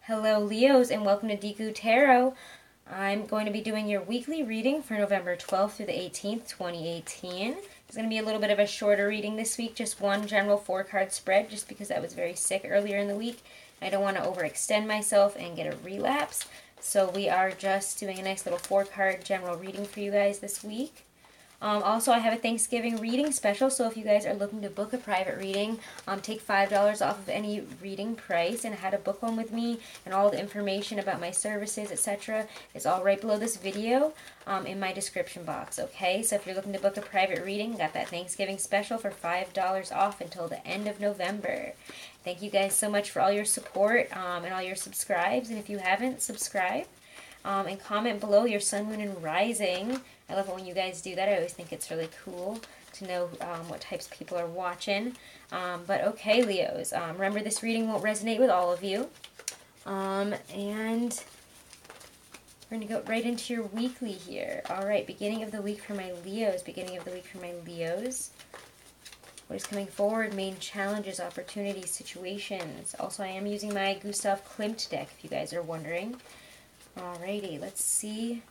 Hello Leos and welcome to Deku Tarot. I'm going to be doing your weekly reading for November 12th through the 18th, 2018. It's going to be a little bit of a shorter reading this week, just one general 4-card spread just because I was very sick earlier in the week. I don't want to overextend myself and get a relapse. So we are just doing a nice little 4-card general reading for you guys this week. Also, I have a Thanksgiving reading special, so if you guys are looking to book a private reading, take $5 off of any reading price, and how to book one with me, and all the information about my services, etc. is all right below this video in my description box, okay? So if you're looking to book a private reading, got that Thanksgiving special for $5 off until the end of November. Thank you guys so much for all your support and all your subscribes, and if you haven't, subscribe. And comment below your sun, moon, and rising. I love it when you guys do that. I always think it's really cool to know what types of people are watching. But okay, Leos, remember this reading won't resonate with all of you. And we're going to go right into your weekly here. All right, beginning of the week for my Leos. Beginning of the week for my Leos. What is coming forward? Main challenges, opportunities, situations. Also, I am using my Gustav Klimt deck, if you guys are wondering. Alrighty, let's see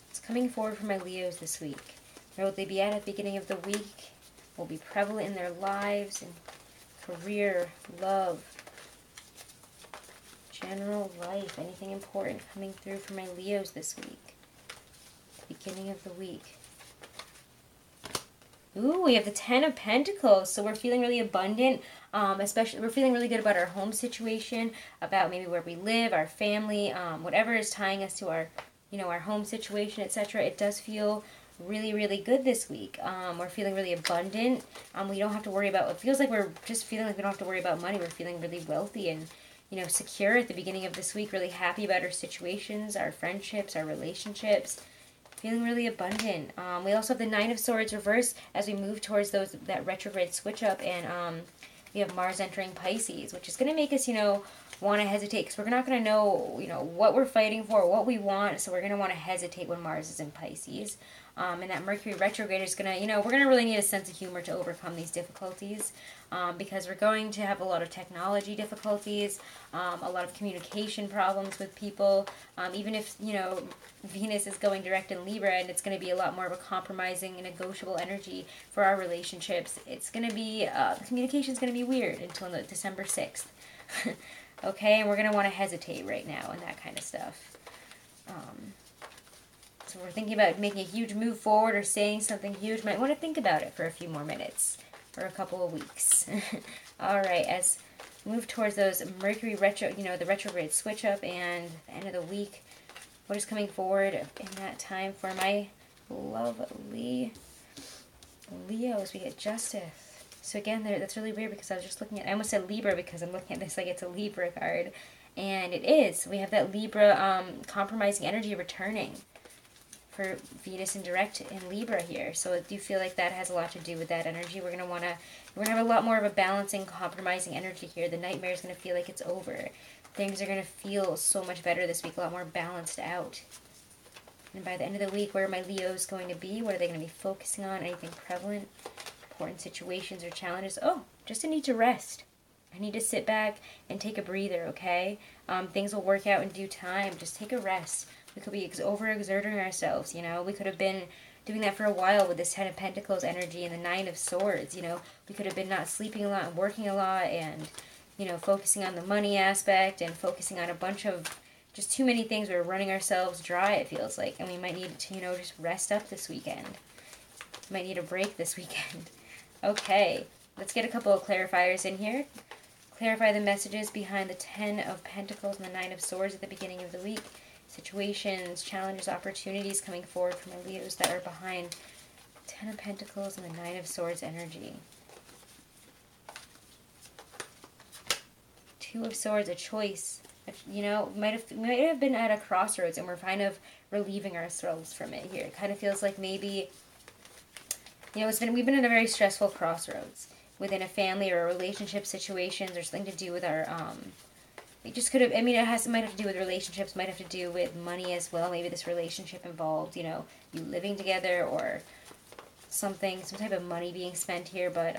what's coming forward for my Leos this week. Where will they be at the beginning of the week? Will be prevalent in their lives and career, love, general life. Anything important coming through for my Leos this week? Beginning of the week. Ooh, we have the Ten of Pentacles. So we're feeling really abundant. Especially, we're feeling really good about our home situation, about maybe where we live, our family, whatever is tying us to our, our home situation, etc. It does feel really, really good this week. We're feeling really abundant. We don't have to worry about, it feels like we're just feeling like we don't have to worry about money. We're feeling really wealthy and, secure at the beginning of this week, really happy about our situations, our friendships, our relationships. Feeling really abundant. We also have the Nine of Swords reverse as we move towards that retrograde switch up, and we have Mars entering Pisces, which is going to make us, want to hesitate because we're not going to know, what we're fighting for, what we want, so we're going to want to hesitate when Mars is in Pisces. And that Mercury retrograde is going to, we're going to really need a sense of humor to overcome these difficulties because we're going to have a lot of technology difficulties, a lot of communication problems with people, even if, Venus is going direct in Libra and it's going to be a lot more of a compromising and negotiable energy for our relationships. It's going to be, communication is going to be weird until December 6th. Okay, and we're going to want to hesitate right now and that kind of stuff. So we're thinking about making a huge move forward or saying something huge. Might want to think about it for a few more minutes or a couple of weeks. All right, as we move towards those Mercury retro, the retrograde switch up and the end of the week, what is coming forward in that time for my lovely Leos? We get Justice. So again, that's really weird because I was just looking at, I almost said Libra because I'm looking at this like it's a Libra card. And it is. We have that Libra compromising energy returning for Venus in direct in Libra here. So I do feel like that has a lot to do with that energy. We're going to have a lot more of a balancing, compromising energy here. The nightmare is going to feel like it's over. Things are going to feel so much better this week, a lot more balanced out. And by the end of the week, where are my Leos going to be? What are they going to be focusing on? Anything prevalent? Important situations or challenges? Oh, just a need to rest. I need to sit back and take a breather, okay? Things will work out in due time. Just take a rest. We could be overexerting ourselves, We could have been doing that for a while with this Ten of Pentacles energy and the Nine of Swords, We could have been not sleeping a lot and working a lot and, focusing on the money aspect and focusing on a bunch of just too many things. We're running ourselves dry, it feels like. And we might need to, just rest up this weekend. Might need a break this weekend. Okay, let's get a couple of clarifiers in here. Clarify the messages behind the Ten of Pentacles and the Nine of Swords at the beginning of the week. Situations, challenges, opportunities coming forward for my Leos that are behind Ten of Pentacles and the Nine of Swords energy. Two of Swords, a choice. Might have been at a crossroads and we're kind of relieving ourselves from it here. It kind of feels like maybe, we've been in a very stressful crossroads within a family or a relationship situations or something to do with our, it just could have, it might have to do with relationships, might have to do with money as well. Maybe this relationship involved, you living together or something, some type of money being spent here, but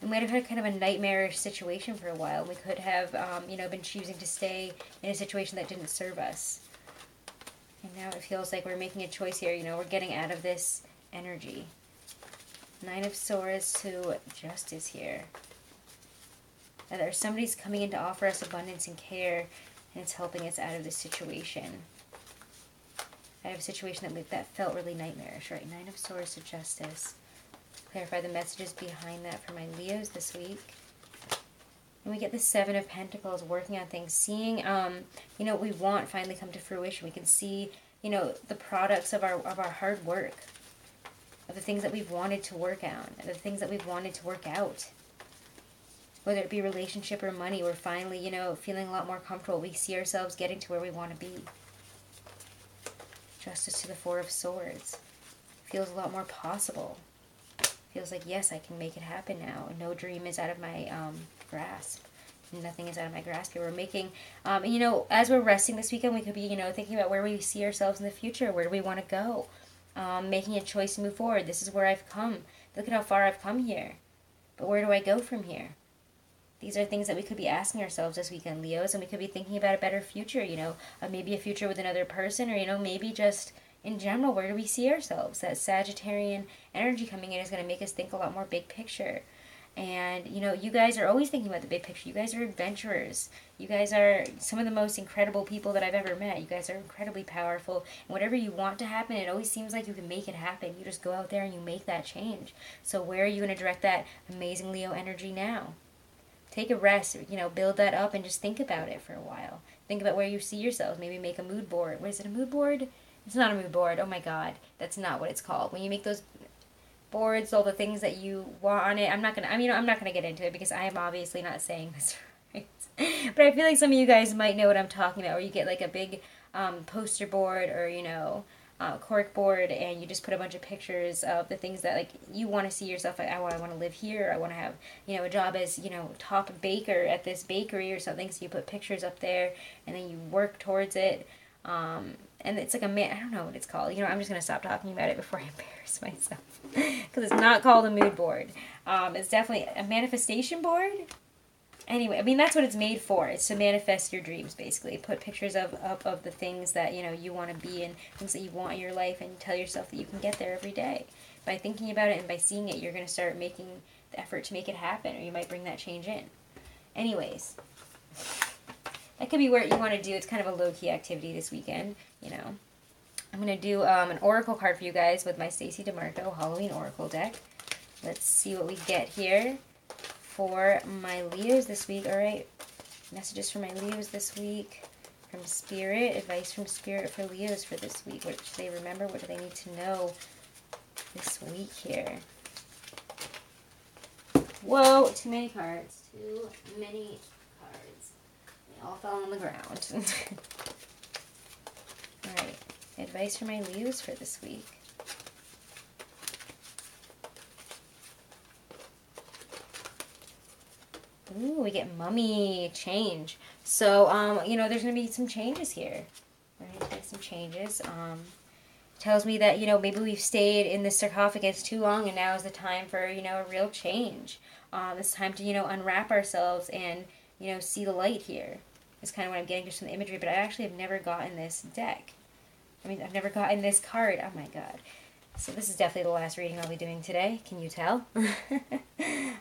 We might have had kind of a nightmarish situation for a while. We could have, you know, been choosing to stay in a situation that didn't serve us. And now it feels like we're making a choice here. You know, we're getting out of this energy. Nine of Swords to Justice here. And there's somebody's coming in to offer us abundance and care, and it's helping us out of this situation. Out of a situation that felt really nightmarish, right? Nine of Swords to Justice. Clarify the messages behind that for my Leos this week. And we get the Seven of Pentacles, working on things, seeing, you know, what we want finally come to fruition. We can see, you know, the products of our hard work, of the things that we've wanted to work on, the things that we've wanted to work out. Whether it be relationship or money, we're finally, you know, feeling a lot more comfortable. We see ourselves getting to where we want to be. Justice to the Four of Swords. Feels a lot more possible. Feels like, yes, I can make it happen now. No dream is out of my grasp. Nothing is out of my grasp here. We're making, you know, as we're resting this weekend, we could be, you know, thinking about where we see ourselves in the future. Where do we want to go? Making a choice to move forward. This is where I've come. Look at how far I've come here. But where do I go from here? These are things that we could be asking ourselves this weekend, Leos, and we could be thinking about a better future, you know, maybe a future with another person, or, you know, maybe just in general, where do we see ourselves? That Sagittarian energy coming in is going to make us think a lot more big picture. And, you know, you guys are always thinking about the big picture. You guys are adventurers. You guys are some of the most incredible people that I've ever met. You guys are incredibly powerful. And whatever you want to happen, it always seems like you can make it happen. You just go out there and you make that change. So where are you going to direct that amazing Leo energy now? Take a rest, you know, build that up and just think about it for a while. Think about where you see yourselves. Maybe make a mood board. What is it, a mood board? It's not a mood board. Oh my God. That's not what it's called. When you make those boards, all the things that you want on it. I'm not gonna get into it because I am obviously not saying this right. But I feel like some of you guys might know what I'm talking about, where you get like a big poster board, or, you know, cork board, and you just put a bunch of pictures of the things that, like, you want to see yourself. Like, I want to live here. I want to have, you know, a job as, you know, top baker at this bakery or something. So you put pictures up there, and then you work towards it. And it's like I don't know what it's called. You know, I'm just going to stop talking about it before I embarrass myself. Because it's not called a mood board. It's definitely a manifestation board. Anyway, I mean, that's what it's made for. It's to manifest your dreams, basically. Put pictures of the things that, you know, you want to be, and things that you want in your life, and tell yourself that you can get there every day. By thinking about it and by seeing it, you're going to start making the effort to make it happen, or you might bring that change in. Anyways, that could be what you want to do. It's kind of a low-key activity this weekend, you know. I'm going to do an oracle card for you guys with my Stacey DeMarco Halloween Oracle deck. Let's see what we get here for my Leos this week. All right, messages for my Leos this week from Spirit. Advice from Spirit for Leos for this week. What should they remember? What do they need to know this week here? Whoa, too many cards. Too many cards. They all fell on the ground. All right, advice for my Leos for this week. Ooh, we get mummy, change. So, you know, there's going to be some changes here. We're going to make some changes. Tells me that, you know, maybe we've stayed in the sarcophagus too long, and now is the time for, you know, a real change. It's time to, you know, unwrap ourselves and, you know, see the light here. It's kind of what I'm getting just from the imagery, but I actually have never gotten this deck. I mean, I've never gotten this card. Oh my God. So this is definitely the last reading I'll be doing today. Can you tell?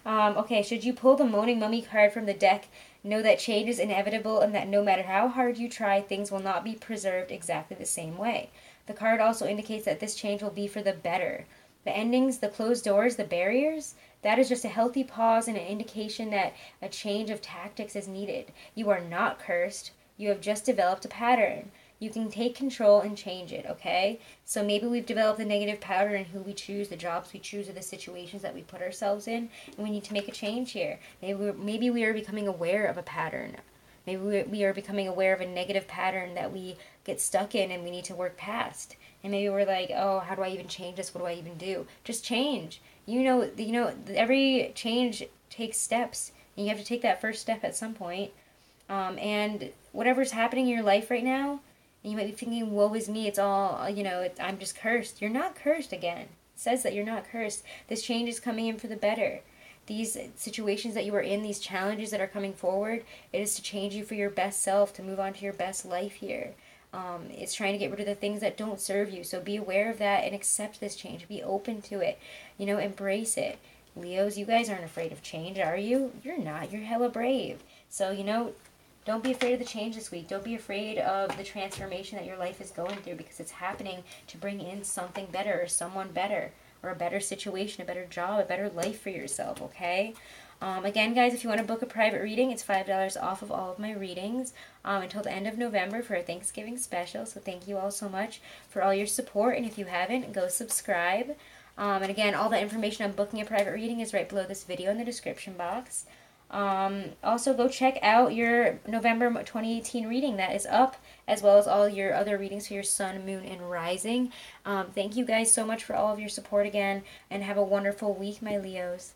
Okay, should you pull the Moaning Mummy card from the deck, know that change is inevitable and that no matter how hard you try, things will not be preserved exactly the same way. The card also indicates that this change will be for the better. The endings, the closed doors, the barriers, that is just a healthy pause and an indication that a change of tactics is needed. You are not cursed. You have just developed a pattern. You can take control and change it, okay? So maybe we've developed a negative pattern in who we choose, the jobs we choose, or the situations that we put ourselves in, and we need to make a change here. Maybe we are becoming aware of a pattern. Maybe we are becoming aware of a negative pattern that we get stuck in and we need to work past. And maybe we're like, oh, how do I even change this? What do I even do? Just change. You know, every change takes steps, and you have to take that first step at some point. And whatever's happening in your life right now, and you might be thinking, woe is me, it's all, you know, I'm just cursed. You're not cursed again. It says that you're not cursed. This change is coming in for the better. these situations that you are in, these challenges that are coming forward, it is to change you for your best self, to move on to your best life here. It's trying to get rid of the things that don't serve you. So be aware of that and accept this change. Be open to it. You know, embrace it. Leos, you guys aren't afraid of change, are you? You're not. You're hella brave. So, you know, don't be afraid of the change this week. Don't be afraid of the transformation that your life is going through, because it's happening to bring in something better or someone better, or a better situation, a better job, a better life for yourself, okay? Again, guys, if you want to book a private reading, it's $5 off of all of my readings until the end of November for a Thanksgiving special. So thank you all so much for all your support. And if you haven't, go subscribe. And again, all the information on booking a private reading is right below this video in the description box. Also, go check out your November 2018 reading that is up, as well as all your other readings for your sun, moon, and rising. Thank you guys so much for all of your support again, and have a wonderful week, my Leos.